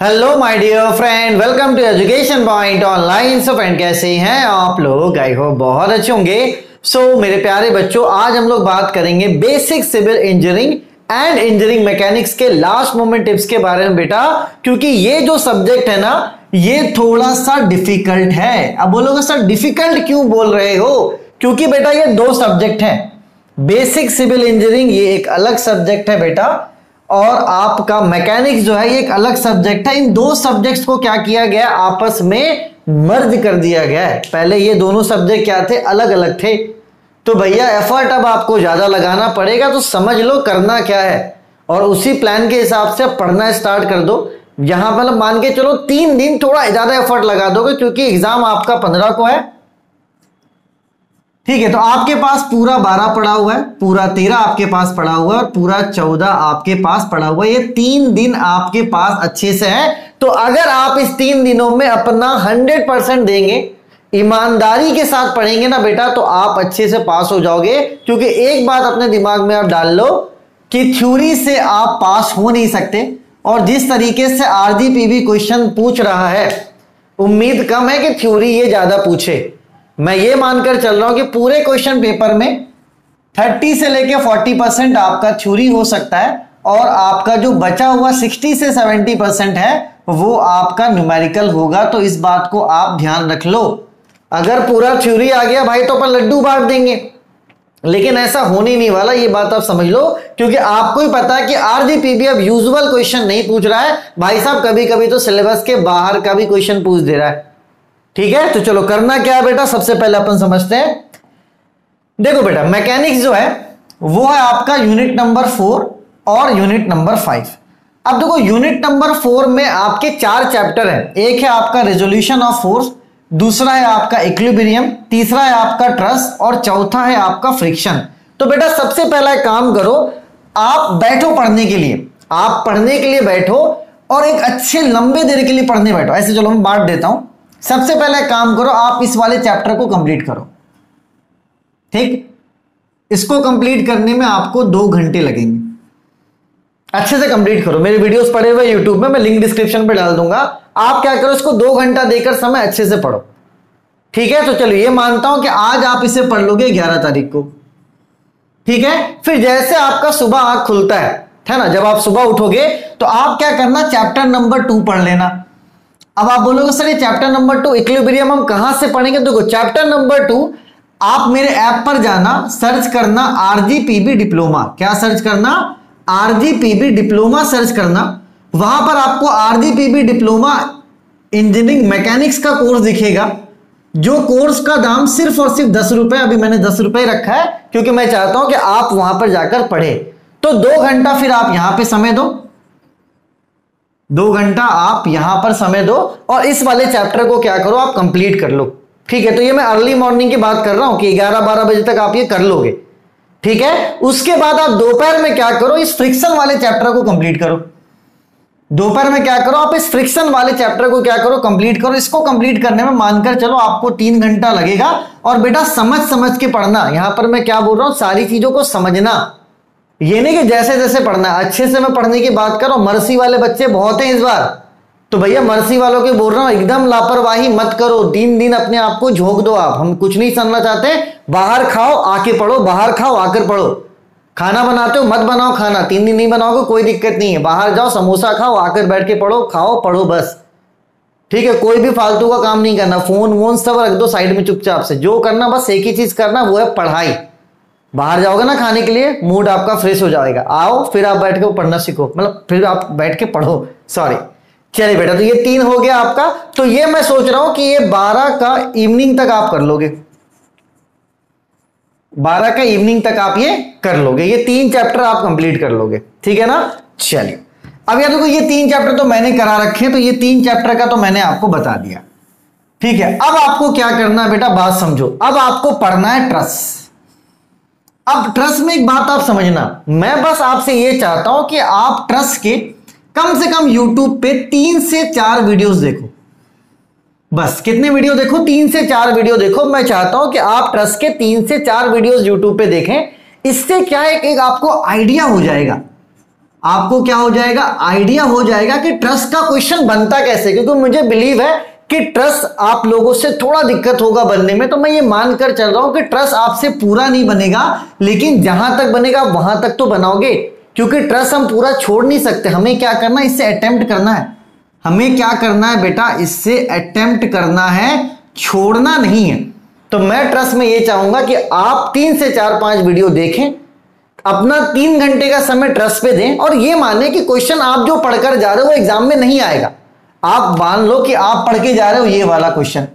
Hello my dear friend, welcome to education point online. So friend, कैसे हैं आप लोग? आई होप बहुत अच्छे होंगे। मेरे प्यारे बच्चों, आज हम लोग बात करेंगे basic civil engineering and engineering mechanics के लास्ट मोमेंट टिप्स के बारे में बेटा, क्योंकि ये जो सब्जेक्ट है ना, ये थोड़ा सा डिफिकल्ट है। अब बोलोगे सर डिफिकल्ट क्यों बोल रहे हो? क्योंकि बेटा ये दो सब्जेक्ट हैं। बेसिक सिविल इंजीनियरिंग ये एक अलग सब्जेक्ट है बेटा, और आपका मैकेनिक्स जो है ये एक अलग सब्जेक्ट है। इन दो सब्जेक्ट्स को क्या किया गया, आपस में मर्ज कर दिया गया है। पहले ये दोनों सब्जेक्ट क्या थे, अलग अलग थे। तो भैया एफर्ट अब आपको ज्यादा लगाना पड़ेगा, तो समझ लो करना क्या है और उसी प्लान के हिसाब से पढ़ना स्टार्ट कर दो। यहां मतलब मान के चलो 3 दिन थोड़ा ज्यादा एफर्ट लगा दोगे, क्योंकि एग्जाम आपका 15 को है, ठीक है। तो आपके पास पूरा 12 पड़ा हुआ है, पूरा 13 आपके पास पड़ा हुआ है और पूरा 14 आपके पास पड़ा हुआ है। ये 3 दिन आपके पास अच्छे से है। तो अगर आप इस 3 दिनों में अपना 100% देंगे, ईमानदारी के साथ पढ़ेंगे ना बेटा, तो आप अच्छे से पास हो जाओगे। क्योंकि एक बात अपने दिमाग में आप डाल लो कि थ्योरी से आप पास हो नहीं सकते, और जिस तरीके से आरजीपीवी क्वेश्चन पूछ रहा है, उम्मीद कम है कि थ्योरी ये ज्यादा पूछे। मैं ये मानकर चल रहा हूं कि पूरे क्वेश्चन पेपर में 30 से लेके 40% आपका थ्योरी हो सकता है, और आपका जो बचा हुआ 60 से 70% है वो आपका न्यूमेरिकल होगा। तो इस बात को आप ध्यान रख लो। अगर पूरा थ्योरी आ गया भाई तो अपन लड्डू बांट देंगे, लेकिन ऐसा होने नहीं वाला, ये बात आप समझ लो। क्योंकि आपको ही पता है कि आरजीपीवी अब यूजुअल क्वेश्चन नहीं पूछ रहा है भाई साहब, कभी कभी तो सिलेबस के बाहर का भी क्वेश्चन पूछ दे रहा है, ठीक है। तो चलो करना क्या है बेटा, सबसे पहले अपन समझते हैं। देखो बेटा, मैकेनिक्स जो है वो है आपका यूनिट नंबर 4 और यूनिट नंबर 5। अब देखो यूनिट नंबर 4 में आपके 4 चैप्टर हैं। एक है आपका रेजोल्यूशन ऑफ फोर्स, दूसरा है आपका इक्विलिब्रियम, तीसरा है आपका ट्रस, और चौथा है आपका फ्रिक्शन। तो बेटा सबसे पहला काम करो, आप बैठो पढ़ने के लिए। आप पढ़ने के लिए बैठो और एक अच्छे लंबे देर के लिए पढ़ने बैठो। ऐसे चलो मैं बांट देता हूं। सबसे पहले काम करो, आप इस वाले चैप्टर को कंप्लीट करो, ठीक। इसको कंप्लीट करने में आपको 2 घंटे लगेंगे। अच्छे से कंप्लीट करो। मेरे वीडियोस पड़े हुए यूट्यूब में, मैं लिंक डिस्क्रिप्शन पे डाल दूंगा। आप क्या करो, इसको 2 घंटा देकर समय अच्छे से पढ़ो, ठीक है। तो चलो ये मानता हूं कि आज आप इसे पढ़ लोगे 11 तारीख को, ठीक है। फिर जैसे आपका सुबह आंख खुलता है ना, जब आप सुबह उठोगे तो आप क्या करना, चैप्टर नंबर 2 पढ़ लेना। अब आप बोलोगे सर ये चैप्टर नंबर 2 इक्विलिब्रियम हम कहां से पढ़ेंगे? देखो चैप्टर नंबर 2 आप मेरे ऐप पर जाना, सर्च करना आरजीपीवी डिप्लोमा। क्या सर्च करना? आरजीपीवी डिप्लोमा सर्च करना। वहां पर आपको आरजीपीवी डिप्लोमा इंजीनियरिंग मैकेनिक्स का कोर्स दिखेगा, जो कोर्स का दाम सिर्फ और सिर्फ 10 रुपए। अभी मैंने 10 रुपए रखा है क्योंकि मैं चाहता हूं कि आप वहां पर जाकर पढ़े। तो 2 घंटा फिर आप यहां पर समय दो, 2 घंटा आप यहां पर समय दो, और इस वाले चैप्टर को क्या करो, आप कंप्लीट कर लो, ठीक है। तो ये मैं अर्ली मॉर्निंग की बात कर रहा हूं कि 11-12 बजे तक आप ये कर लोगे, ठीक है। उसके बाद आप दोपहर में क्या करो, इस फ्रिक्शन वाले चैप्टर को कंप्लीट करो। दोपहर में क्या करो, आप इस फ्रिक्शन वाले चैप्टर को क्या करो, कंप्लीट करो। इसको कंप्लीट करने में मानकर चलो आपको 3 घंटा लगेगा। और बेटा समझ समझ के पढ़ना। यहां पर मैं क्या बोल रहा हूं, सारी चीजों को समझना, ये नहीं कि जैसे जैसे पढ़ना है। अच्छे से मैं पढ़ने की बात करो। मर्सी वाले बच्चे बहुत हैं इस बार, तो भैया मर्सी वालों के बोल रहा हूं, एकदम लापरवाही मत करो। 3 दिन अपने आप को झोंक दो। आप, हम कुछ नहीं समझना चाहते, बाहर खाओ आके पढ़ो, बाहर खाओ आकर पढ़ो। खाना बनाते हो मत बनाओ खाना, 3 दिन नहीं बनाओगे कोई दिक्कत नहीं है। बाहर जाओ समोसा खाओ, आकर बैठ के पढ़ो, खाओ पढ़ो बस, ठीक है। कोई भी फालतू का काम नहीं करना। फोन वोन सब रख दो साइड में चुपचाप से। जो करना बस एक ही चीज करना, वो है पढ़ाई। बाहर जाओगे ना खाने के लिए, मूड आपका फ्रेश हो जाएगा। आओ फिर आप बैठ के पढ़ना सीखो, मतलब फिर आप बैठ के पढ़ो, सॉरी। चलिए बेटा, तो ये 3 हो गया आपका। तो ये मैं सोच रहा हूं कि ये 12 का इवनिंग तक आप कर लोगे, 12 का इवनिंग तक आप ये कर लोगे। ये 3 चैप्टर आप कंप्लीट कर लोगे, ठीक है ना। चलिए अब यार देखो, ये 3 चैप्टर तो मैंने करा रखे, तो ये 3 चैप्टर का तो मैंने आपको बता दिया, ठीक है। अब आपको क्या करना है बेटा, बात समझो। अब आपको पढ़ना है ट्रस। अब ट्रस में एक बात आप समझना, मैं बस आपसे ये चाहता हूं कि आप ट्रस के कम से कम यूट्यूब पे 3 से 4 वीडियोस देखो। बस कितने वीडियो देखो, 3 से 4 वीडियो देखो। मैं चाहता हूं कि आप ट्रस के 3 से 4 वीडियोस यूट्यूब पे देखें। इससे क्या है, एक आपको आइडिया हो जाएगा। आपको क्या हो जाएगा, आइडिया हो जाएगा कि ट्रस्ट का क्वेश्चन बनता कैसे, क्योंकि मुझे बिलीव है कि ट्रस्ट आप लोगों से थोड़ा दिक्कत होगा बनने में, तो मैं ये मानकर चल रहा हूं कि ट्रस्ट आपसे पूरा नहीं बनेगा, लेकिन जहां तक बनेगा वहां तक तो बनाओगे, क्योंकि ट्रस्ट हम पूरा छोड़ नहीं सकते। हमें क्या करना है, इससे अटेम्प्ट करना है। हमें क्या करना है बेटा, इससे अटेम्प्ट करना है, छोड़ना नहीं है। तो मैं ट्रस्ट में ये चाहूंगा कि आप 3 से 4-5 वीडियो देखें, अपना 3 घंटे का समय ट्रस्ट पे दें, और ये माने कि क्वेश्चन आप जो पढ़कर जा रहे हो वो एग्जाम में नहीं आएगा। आप मान लो कि आप पढ़ के जा रहे हो ये वाला क्वेश्चन,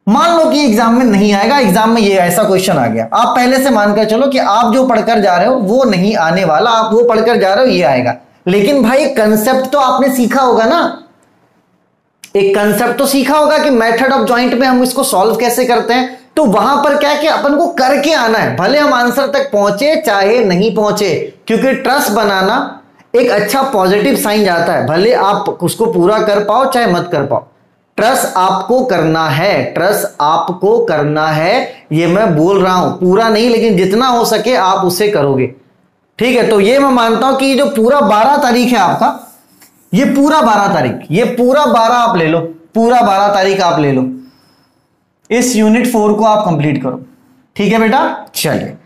मान लो कि एग्जाम में नहीं आएगा, एग्जाम में ये ऐसा क्वेश्चन आ गया, आप पहले से मानकर चलो कि आप जो पढ़कर जा रहे हो वो नहीं आने वाला, आप वो पढ़कर जा रहे हो ये आएगा। लेकिन भाई कंसेप्ट तो आपने सीखा होगा ना, एक कंसेप्ट तो सीखा होगा कि मेथड ऑफ जॉइंट में हम इसको सॉल्व कैसे करते हैं। तो वहां पर क्या कि अपन को करके आना है, भले हम आंसर तक पहुंचे चाहे नहीं पहुंचे, क्योंकि ट्रस्ट बनाना एक अच्छा पॉजिटिव साइन जाता है। भले आप उसको पूरा कर पाओ चाहे मत कर पाओ, ट्रस्ट आपको करना है, ट्रस्ट आपको करना है। ये मैं बोल रहा हूं, पूरा नहीं लेकिन जितना हो सके आप उसे करोगे, ठीक है। तो ये मैं मानता हूं कि ये जो पूरा 12 तारीख है आपका, ये पूरा 12 तारीख, ये पूरा 12 आप ले लो, पूरा 12 तारीख आप ले लो, इस यूनिट 4 को आप कंप्लीट करो, ठीक है बेटा। चलिए,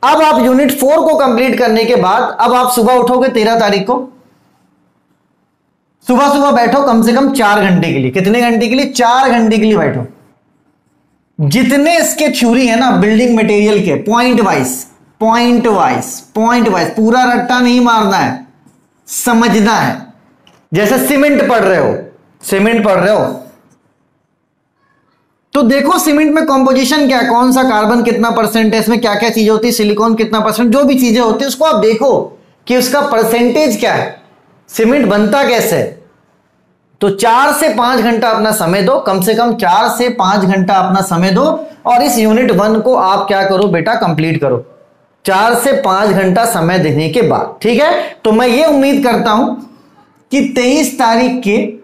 अब आप यूनिट 4 को कंप्लीट करने के बाद अब आप सुबह उठोगे 13 तारीख को, सुबह सुबह बैठो कम से कम 4 घंटे के लिए। कितने घंटे के लिए? 4 घंटे के लिए बैठो। जितने इसके थ्योरी है ना बिल्डिंग मटेरियल के, point wise point wise point wise, पूरा रट्टा नहीं मारना है, समझना है। जैसे सीमेंट पढ़ रहे हो, सीमेंट पढ़ रहे हो तो देखो सीमेंट में कॉम्पोजिशन क्या है, कौन सा कार्बन कितना परसेंट है, इसमें क्या क्या चीजें होती है, सिलिकॉन कितना परसेंट, जो भी चीजें होती है उसको आप देखो कि उसका परसेंटेज क्या है, सीमेंट बनता कैसे। तो 4 से 5 घंटा अपना समय दो, कम से कम 4 से 5 घंटा अपना समय दो, और इस यूनिट 1 को आप क्या करो बेटा, कंप्लीट करो 4 से 5 घंटा समय देने के बाद, ठीक है। तो मैं ये उम्मीद करता हूं कि 23 तारीख के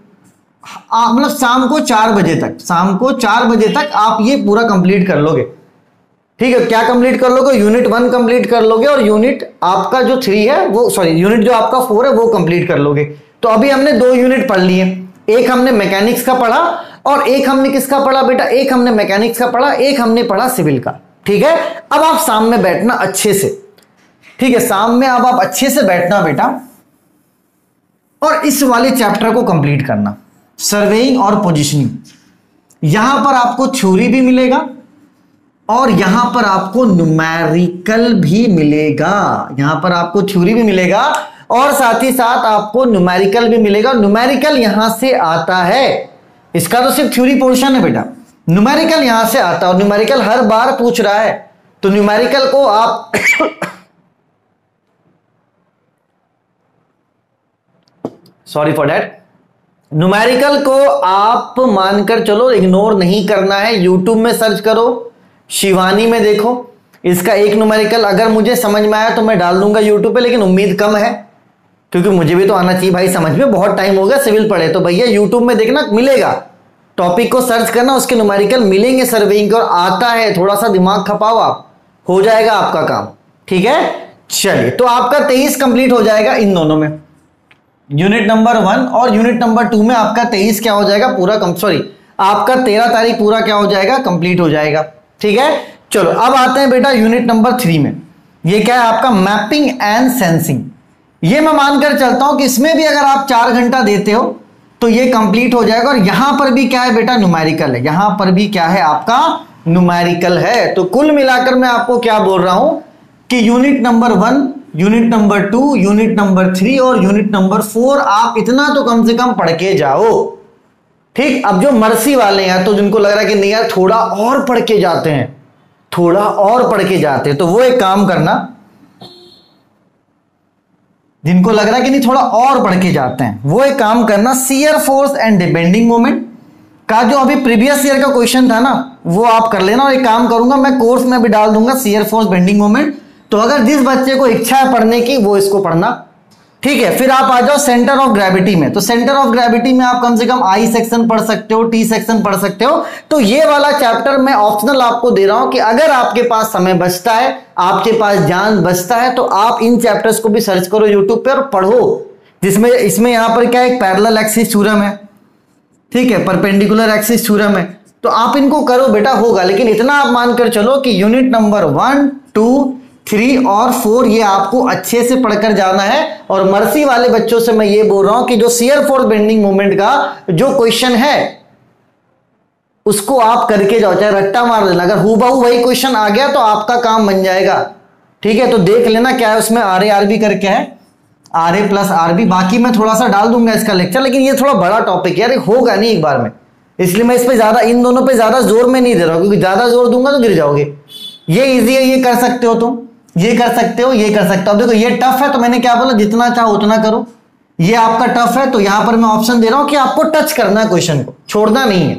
मतलब शाम को 4 बजे तक, शाम को 4 बजे तक आप ये पूरा कंप्लीट कर लोगे, ठीक है। क्या कंप्लीट कर लोगे? यूनिट 1 कंप्लीट कर लोगे, और यूनिट आपका जो 3 है वो, सॉरी यूनिट जो आपका 4 है वो कंप्लीट कर लोगे। तो अभी हमने 2 यूनिट पढ़ लिए, एक हमने मैकेनिक्स का पढ़ा और एक हमने किसका पढ़ा बेटा, एक हमने मैकेनिक्स का पढ़ा, एक हमने पढ़ा सिविल का, ठीक है। अब आप शाम में बैठना अच्छे से, ठीक है, शाम में अब आप अच्छे से बैठना बेटा, और इस वाले चैप्टर को कंप्लीट करना, सर्वेइंग और पोजीशनिंग। यहां पर आपको थ्योरी भी मिलेगा और यहां पर आपको न्यूमेरिकल भी मिलेगा, यहां पर आपको थ्योरी भी मिलेगा और साथ ही साथ आपको न्यूमेरिकल भी मिलेगा। न्यूमेरिकल यहां से आता है, इसका तो सिर्फ थ्योरी पोर्शन है बेटा, न्यूमेरिकल यहां से आता है, और न्यूमेरिकल हर बार पूछ रहा है। तो न्यूमेरिकल को आप सॉरी फॉर दैट, न्यूमेरिकल को आप मानकर चलो इग्नोर नहीं करना है। यूट्यूब में सर्च करो, शिवानी में देखो, इसका एक न्यूमेरिकल अगर मुझे समझ में आया तो मैं डाल दूंगा यूट्यूब पे, लेकिन उम्मीद कम है क्योंकि मुझे भी तो आना चाहिए भाई समझ में, बहुत टाइम हो गया सिविल पढ़े। तो भैया यूट्यूब में देखना मिलेगा, टॉपिक को सर्च करना, उसके न्यूमेरिकल मिलेंगे सर्वेइंग के, और आता है, थोड़ा सा दिमाग खपाओ आप, हो जाएगा आपका काम, ठीक है। चलिए, तो आपका 23 कंप्लीट हो जाएगा इन दोनों में, यूनिट नंबर 1 और यूनिट नंबर 2 में आपका 23 क्या हो जाएगा पूरा सॉरी आपका 13 तारीख पूरा क्या हो जाएगा, कंप्लीट हो जाएगा, ठीक है। चलो अब आते हैं बेटा यूनिट नंबर 3 में। ये क्या है आपका, मैपिंग एंड सेंसिंग। ये मैं मानकर चलता हूं कि इसमें भी अगर आप 4 घंटा देते हो तो ये कंप्लीट हो जाएगा, और यहां पर भी क्या है बेटा, न्यूमेरिकल है, यहां पर भी क्या है आपका न्यूमेरिकल है। तो कुल मिलाकर मैं आपको क्या बोल रहा हूं कि unit number 1, unit number 2, unit number 3 और यूनिट नंबर 4 आप इतना तो कम से कम पढ़ के जाओ, ठीक। अब जो मर्सी वाले हैं तो जिनको लग रहा है कि नहीं यार थोड़ा और पढ़ के जाते हैं, थोड़ा और पढ़ के जाते हैं, तो वो एक काम करना, जिनको लग रहा है कि नहीं थोड़ा और पढ़ के जाते हैं, वो एक काम करना, shear force and bending moment का जो अभी प्रीवियस ईयर का क्वेश्चन था ना वो आप कर लेना। और एक काम करूंगा मैं कोर्स में भी डाल दूंगा शियर फोर्स बेंडिंग मोमेंट, तो अगर जिस बच्चे को इच्छा है पढ़ने की वो इसको पढ़ना, ठीक है, फिर आप आ जाओ सेंटर ऑफ ग्रेविटी में। तो सेंटर ऑफ ग्रेविटी में आप कम से कम आई सेक्शन पढ़ सकते हो, टी सेक्शन पढ़ सकते हो। तो ये वाला चैप्टर मैं ऑप्शनल आपको दे रहा हूं कि अगर आपके पास समय बचता है, आपके पास जान बचता है, तो आप इन चैप्टर्स को भी सर्च करो यूट्यूब पे और पढ़ो। जिसमें इसमें यहां पर क्या, एक पैरेलल एक्सिस थ्योरम है, ठीक है, परपेंडिकुलर एक्सिस थ्योरम है, तो आप इनको करो बेटा, होगा। लेकिन इतना आप मानकर चलो कि यूनिट नंबर 1, 2, 3 और 4 ये आपको अच्छे से पढ़कर जाना है। और मर्सी वाले बच्चों से मैं ये बोल रहा हूं कि जो शियर फोर्स बेंडिंग मोमेंट का जो क्वेश्चन है उसको आप करके जाओ, चाहे रट्टा मार देना, अगर हूबहू वही क्वेश्चन आ गया तो आपका काम बन जाएगा। ठीक है, तो देख लेना क्या है उसमें, आर ए आर बी करके है, R A plus R B. बाकी मैं थोड़ा सा डाल दूंगा इसका लेक्चर, लेकिन ये थोड़ा बड़ा टॉपिक है यार, होगा नहीं एक बार में, इसलिए मैं इस पे ज्यादा, इन दोनों पे ज्यादा जोर में नहीं दे रहा हूं, क्योंकि ज्यादा जोर दूंगा तो गिर जाओगे। ये इजी है, ये कर सकते हो तुम, ये कर सकते हो, ये कर सकते हो। अब देखो ये टफ है तो मैंने क्या बोला, जितना चाहो उतना करो। ये आपका टफ है तो यहां पर मैं ऑप्शन दे रहा हूं कि आपको टच करना है क्वेश्चन को, छोड़ना नहीं है,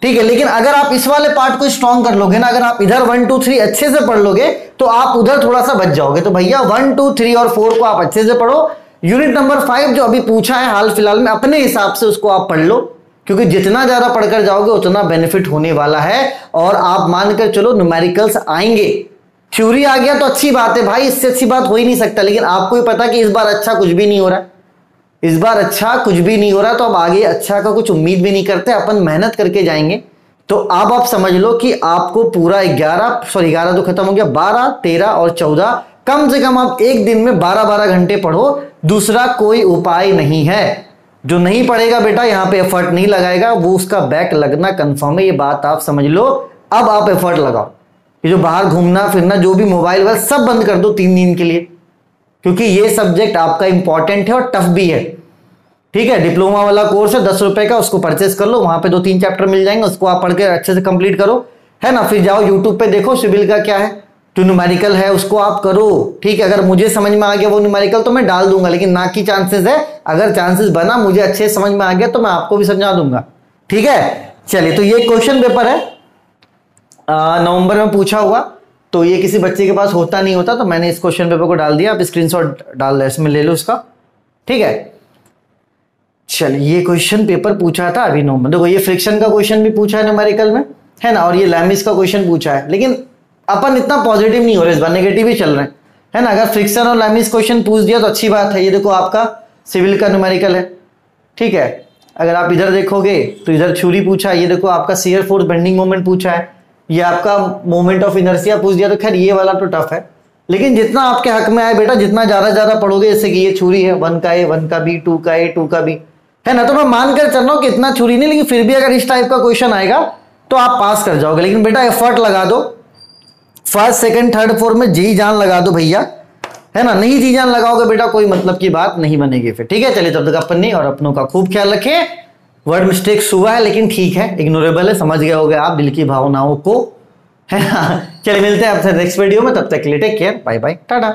ठीक है। लेकिन अगर आप इस वाले पार्ट को स्ट्रॉन्ग कर लोगे ना, अगर आप इधर 1, 2, 3 अच्छे से पढ़ लोगे तो आप उधर थोड़ा सा बच जाओगे। तो भैया 1, 2, 3 और 4 को आप अच्छे से पढ़ो। यूनिट नंबर 5 जो अभी पूछा है हाल फिलहाल में, अपने हिसाब से उसको आप पढ़ लो, क्योंकि जितना ज्यादा पढ़कर जाओगे उतना बेनिफिट होने वाला है। और आप मानकर चलो न्यूमेरिकल्स आएंगे, थ्योरी आ गया तो अच्छी बात है भाई, इससे अच्छी बात हो ही नहीं सकता। लेकिन आपको भी पता कि इस बार अच्छा कुछ भी नहीं हो रहा, इस बार अच्छा कुछ भी नहीं हो रहा, तो अब आगे अच्छा का कुछ उम्मीद भी नहीं करते, अपन मेहनत करके जाएंगे। तो अब आप समझ लो कि आपको पूरा 11 तो खत्म हो गया, 12, 13 और 14, कम से कम आप एक दिन में 12-12 घंटे पढ़ो, दूसरा कोई उपाय नहीं है। जो नहीं पढ़ेगा बेटा यहाँ पे एफर्ट नहीं लगाएगा, वो उसका बैक लगना कंफर्म है, ये बात आप समझ लो। अब आप एफर्ट लगाओ, ये जो बाहर घूमना फिरना, जो भी मोबाइल वगैरह सब बंद कर दो 3 दिन के लिए, क्योंकि ये सब्जेक्ट आपका इंपॉर्टेंट है और टफ भी है, ठीक है। डिप्लोमा वाला कोर्स है 10 रुपए का, उसको परचेस कर लो, वहां पे 2-3 चैप्टर मिल जाएंगे, उसको आप पढ़ के अच्छे से कंप्लीट करो, है ना। फिर जाओ यूट्यूब पे देखो सिविल का क्या है, जो न्यूमेरिकल है उसको आप करो, ठीक है। अगर मुझे समझ में आ गया वो न्यूमेरिकल तो मैं डाल दूंगा, लेकिन ना की चांसेस है, अगर चांसेस बना मुझे अच्छे समझ में आ गया तो मैं आपको भी समझा दूंगा, ठीक है। चलिए, तो ये क्वेश्चन पेपर है नवंबर में पूछा हुआ, तो ये किसी बच्चे के पास होता नहीं होता, तो मैंने इस क्वेश्चन पेपर को डाल दिया, आप स्क्रीनशॉट डाल दो, इसमें ले लो उसका, ठीक है। चलिए, ये क्वेश्चन पेपर पूछा था अभी नवंबर, देखो ये फ्रिक्शन का क्वेश्चन भी पूछा है न्यूमेरिकल में, है ना, और ये लैमिस का क्वेश्चन पूछा है। लेकिन अपन इतना पॉजिटिव नहीं हो रहे, इस बार नेगेटिव ही चल रहे हैं, है ना। अगर फ्रिक्शन और लैमिस क्वेश्चन पूछ दिया तो अच्छी बात है। ये देखो आपका सिविल का न्यूमेरिकल है, ठीक है। अगर आप इधर देखोगे तो इधर थ्योरी पूछा है, ये देखो आपका शियर फोर्स बेंडिंग मोमेंट पूछा है, ये आपका मोमेंट ऑफ इनर्शिया पूछ दिया। तो खैर ये वाला तो टफ है, लेकिन जितना आपके हक में आए बेटा, जितना ज्यादा पढ़ोगे, जैसे कि ये थ्योरी है 1 का ए, 1 का बी, 2 का ए, 2 का बी, है ना। तो मैं मानकर चल रहा हूं कि इतना थ्योरी नहीं, लेकिन फिर भी अगर इस टाइप का क्वेश्चन आएगा तो आप पास कर जाओगे। लेकिन बेटा एफर्ट लगा दो, फर्स्ट, सेकंड, थर्ड, फोर्थ में जी जान लगा दो भैया, है ना। नहीं जी जान लगाओगे बेटा कोई मतलब की बात नहीं बनेगी फिर, ठीक है। चलिए, तब तक अपन नहीं, और अपनों का खूब ख्याल रखें। वर्ड मिस्टेक्स हुआ है लेकिन ठीक है, इग्नोरेबल है, समझ गए होगे आप दिल की भावनाओं को, है ना। चलिए, मिलते हैं आपसे नेक्स्ट वीडियो में, तब तक के लिए take care, bye bye, Tata.